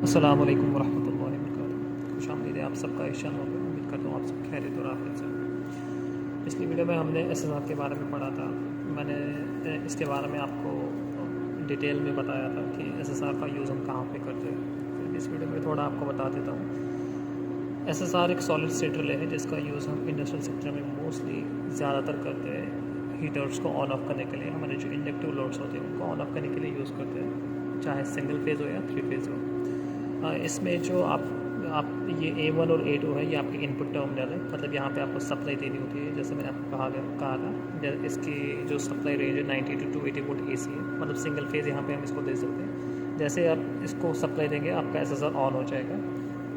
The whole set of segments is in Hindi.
अस्सलाम वालेकुम वरहमतुल्लाहि वबरकातुहू। खुशामदीद है आप सबका इस चैनल में। उम्मीद करता हूँ आप सब खैरियत और आफियत से। पिछली वीडियो में हमने एसएसआर के बारे में पढ़ा था। मैंने इसके बारे में आपको डिटेल में बताया था कि एसएसआर का यूज़ हम कहाँ पे करते हैं। फिर इस वीडियो में थोड़ा आपको बता देता हूँ। एसएसआर एक सॉलिड स्टेट रिले है जिसका यूज़ हम इंडस्ट्रियल सेक्टर में मोस्टली ज़्यादातर करते हैं। हीटर्स को ऑन ऑफ करने के लिए हमारे जो इंडक्टिव लोड्स होते हैं उनको ऑन ऑफ करने के लिए यूज़ करते हैं, चाहे सिंगल फेज़ हो या 3 फेज़ हो। इसमें जो आप ये A1 और A2 है, ये आपके इनपुट टर्मिनल है। मतलब यहाँ पे आपको सप्लाई देनी होती है। जैसे मैंने आपको कहा था इसकी जो सप्लाई रेंज है 90 to 280 वोल्ट AC है। मतलब सिंगल फेज़ यहाँ पे हम इसको दे सकते हैं। जैसे आप इसको सप्लाई देंगे आपका एसएसआर ऑन हो जाएगा।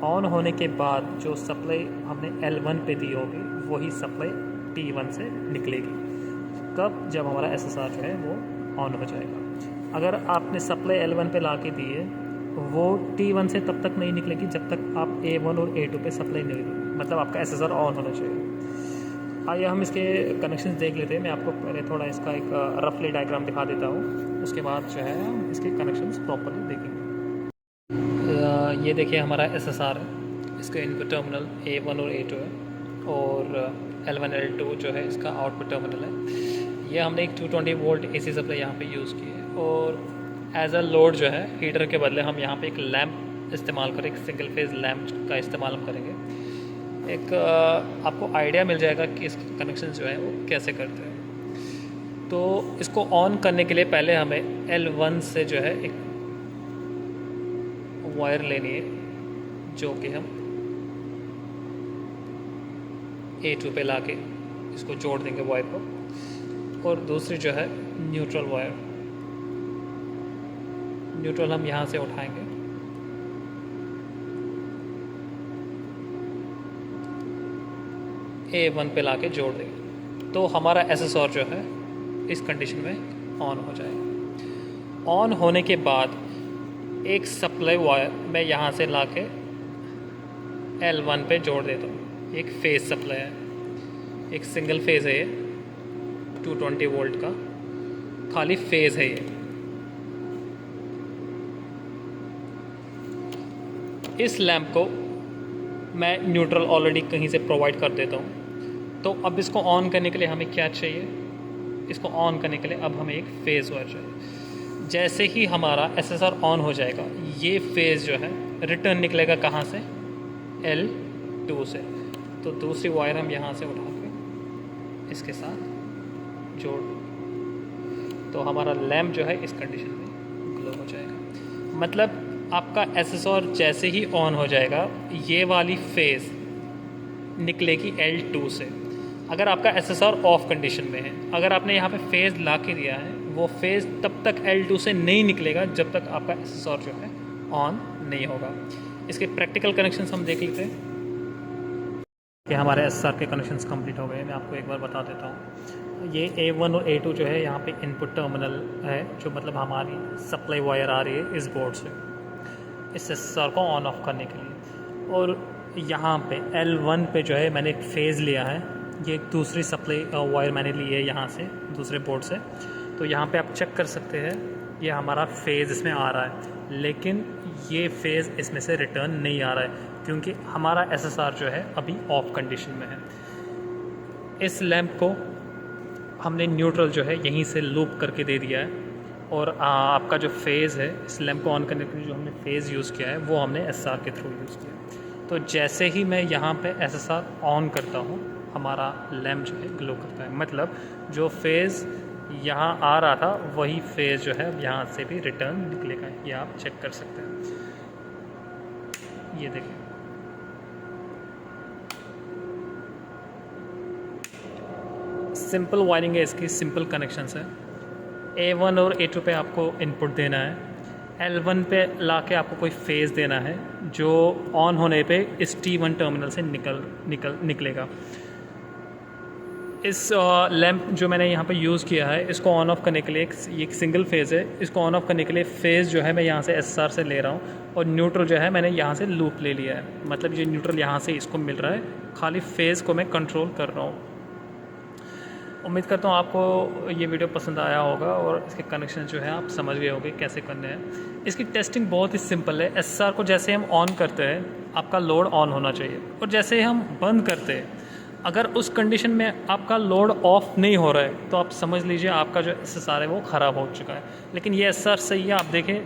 ऑन होने के बाद जो सप्लाई हमने L1 पे दी होगी वही सप्लाई T1 से निकलेगी। कब? जब हमारा एसएसआर जो है वो ऑन हो जाएगा। अगर आपने सप्लाई L1 पे ला के दी है वो T1 से तब तक नहीं निकलेगी जब तक आप A1 और A2 पे सप्लाई नहीं दोगे। मतलब आपका एसएसआर ऑन होना चाहिए। आइए हम इसके कनेक्शंस देख लेते हैं। मैं आपको पहले थोड़ा इसका एक रफली डायग्राम दिखा देता हूँ, उसके बाद जो है हम इसके कनेक्शंस प्रॉपर्ली देखेंगे। ये देखिए हमारा एसएसआर है, इसका इनपुट टर्मिनल A1 और A2 है और L1 L2 जो है इसका आउटपुट टर्मिनल है। ये हमने एक 220 वोल्ट AC सप्लाई यहाँ पे यूज़ की है और एज अ लोड जो है हीटर के बदले हम यहाँ पे एक लैंप इस्तेमाल करें, एक सिंगल फेज़ लैंप का इस्तेमाल हम करेंगे। एक आपको आइडिया मिल जाएगा कि इसके कनेक्शन जो है वो कैसे करते हैं। तो इसको ऑन करने के लिए पहले हमें L1 से जो है एक वायर लेनी है जो कि हम A2 पे ला के इसको जोड़ देंगे वायर को, और दूसरी जो है न्यूट्रल वायर, न्यूट्रल हम यहाँ से उठाएंगे A1 पे लाके जोड़ देंगे तो हमारा एसएसआर जो है इस कंडीशन में ऑन हो जाएगा। ऑन होने के बाद एक सप्लाई वायर मैं यहाँ से लाके L1 पे जोड़ देता हूँ। एक फेज़ सप्लाई है, एक सिंगल फेज़ है ये 220 वोल्ट का, खाली फेज़ है ये। इस लैंप को मैं न्यूट्रल ऑलरेडी कहीं से प्रोवाइड कर देता हूँ। तो अब इसको ऑन करने के लिए हमें क्या चाहिए? इसको ऑन करने के लिए अब हमें एक फेज़ वायर चाहिए। जैसे ही हमारा एसएसआर ऑन हो जाएगा ये फेज़ जो है रिटर्न निकलेगा कहाँ से? L2 से। तो दूसरी वायर हम यहाँ से उठा के इसके साथ जोड़, तो हमारा लैंप जो है इस कंडीशन में ग्लो हो जाएगा। मतलब आपका एसएसआर जैसे ही ऑन हो जाएगा ये वाली फेज़ निकलेगी L2 से। अगर आपका एसएसआर ऑफ कंडीशन में है, अगर आपने यहाँ पे फेज़ ला के दिया है वो फेज़ तब तक L2 से नहीं निकलेगा जब तक आपका एसएसआर जो है ऑन नहीं होगा। इसके प्रैक्टिकल कनेक्शंस हम देख लेते हैं कि हमारे एसएसआर के कनेक्शंस कंप्लीट हो गए। मैं आपको एक बार बता देता हूँ। ये A1 और A2 जो है यहाँ पे इनपुट टर्मिनल है, जो मतलब हमारी सप्लाई वायर आ रही है इस बोर्ड से इस एसएसआर को ऑन ऑफ करने के लिए। और यहाँ पे L1 पे जो है मैंने एक फेज़ लिया है, ये एक दूसरी सप्लाई वायर मैंने ली है यहाँ से दूसरे बोर्ड से। तो यहाँ पे आप चेक कर सकते हैं ये हमारा फेज़ इसमें आ रहा है, लेकिन ये फेज़ इसमें से रिटर्न नहीं आ रहा है क्योंकि हमारा एसएसआर जो है अभी ऑफ कंडीशन में है। इस लैंप को हमने न्यूट्रल जो है यहीं से लूप करके दे दिया है और आपका जो फेज़ है इस लैंप को ऑन करने के लिए जो हमने फेज़ यूज़ किया है वो हमने एसएसआर के थ्रू यूज़ किया। तो जैसे ही मैं यहाँ पे एसएसआर ऑन करता हूँ हमारा लैंप जो है ग्लो करता है। मतलब जो फेज़ यहाँ आ रहा था वही फेज़ जो है यहाँ से भी रिटर्न निकलेगा। ये आप चेक कर सकते हैं, ये देखिए। सिंपल वायरिंग है इसकी, सिंपल कनेक्शंस है। A1 और A2 पे आपको इनपुट देना है, L1 पे लाके आपको कोई फेज़ देना है जो ऑन होने पे इस T1 टर्मिनल से निकलेगा। इस लैंप जो मैंने यहाँ पे यूज़ किया है इसको ऑन ऑफ करने के लिए एक सिंगल फेज़ है। इसको ऑन ऑफ करने के लिए फेज़ जो है मैं यहाँ से एसएसआर से ले रहा हूँ और न्यूट्रल जो है मैंने यहाँ से लूप ले लिया है। मतलब ये न्यूट्रल यहाँ से इसको मिल रहा है, खाली फेज़ को मैं कंट्रोल कर रहा हूँ। उम्मीद करता हूँ आपको ये वीडियो पसंद आया होगा और इसके कनेक्शन जो है आप समझ गए होंगे कैसे करने हैं। इसकी टेस्टिंग बहुत ही सिंपल है। एसएसआर को जैसे हम ऑन करते हैं आपका लोड ऑन होना चाहिए, और जैसे हम बंद करते हैं अगर उस कंडीशन में आपका लोड ऑफ नहीं हो रहा है तो आप समझ लीजिए आपका जो एसएसआर है वो ख़राब हो चुका है। लेकिन ये एसएसआर सही है, आप देखें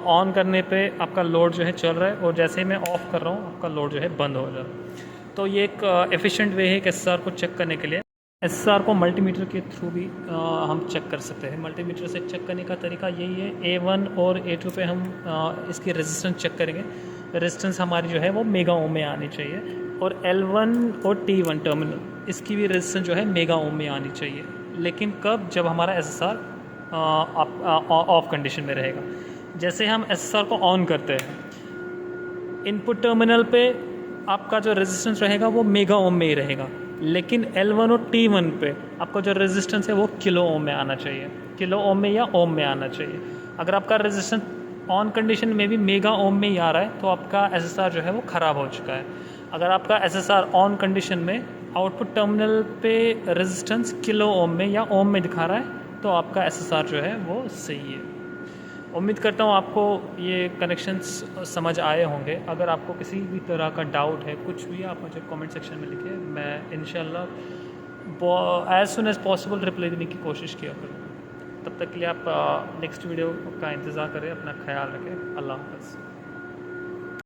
ऑन करने पे आपका लोड जो है चल रहा है, और जैसे ही मैं ऑफ़ कर रहा हूँ आपका लोड जो है बंद हो जा रहा है। तो ये एक एफिशिएंट वे है कि एसएसआर को चेक करने के लिए। एसएसआर को मल्टीमीटर के थ्रू भी हम चेक कर सकते हैं। मल्टीमीटर से चेक करने का तरीका यही है, A1 और A2 पे हम इसकी रेजिस्टेंस चेक करेंगे। रेजिस्टेंस हमारी जो है वो मेगा ओम में आनी चाहिए, और L1 और T1 टर्मिनल इसकी भी रेजिस्टेंस जो है मेगा ओम में आनी चाहिए। लेकिन कब? जब हमारा एसएसआर ऑफ कंडीशन में रहेगा। जैसे हम एसएसआर को ऑन करते हैं, इनपुट टर्मिनल पे आपका जो रेजिस्टेंस रहेगा वो मेगा ओम में ही रहेगा, लेकिन L1 और T1 पे आपका जो रेजिस्टेंस है वो किलो ओम में आना चाहिए, किलो ओम में या ओम में आना चाहिए। अगर आपका रेजिस्टेंस ऑन कंडीशन में भी मेगा ओम में ही आ रहा है तो आपका एसएसआर जो है वो ख़राब हो चुका है। अगर आपका एसएसआर ऑन कंडीशन में आउटपुट टर्मिनल पे रेजिस्टेंस किलो ओम में या ओम में दिखा रहा है तो आपका एसएसआर जो है वो सही है। उम्मीद करता हूँ आपको ये कनेक्शंस समझ आए होंगे। अगर आपको किसी भी तरह का डाउट है, कुछ भी, आप मुझे कमेंट सेक्शन में लिखिए। मैं इंशाल्लाह as soon as possible reply देने की कोशिश किया करूँगा। तब तक के लिए आप नेक्स्ट वीडियो का इंतज़ार करें। अपना ख्याल रखें। अल्लाह हाफ़िज़।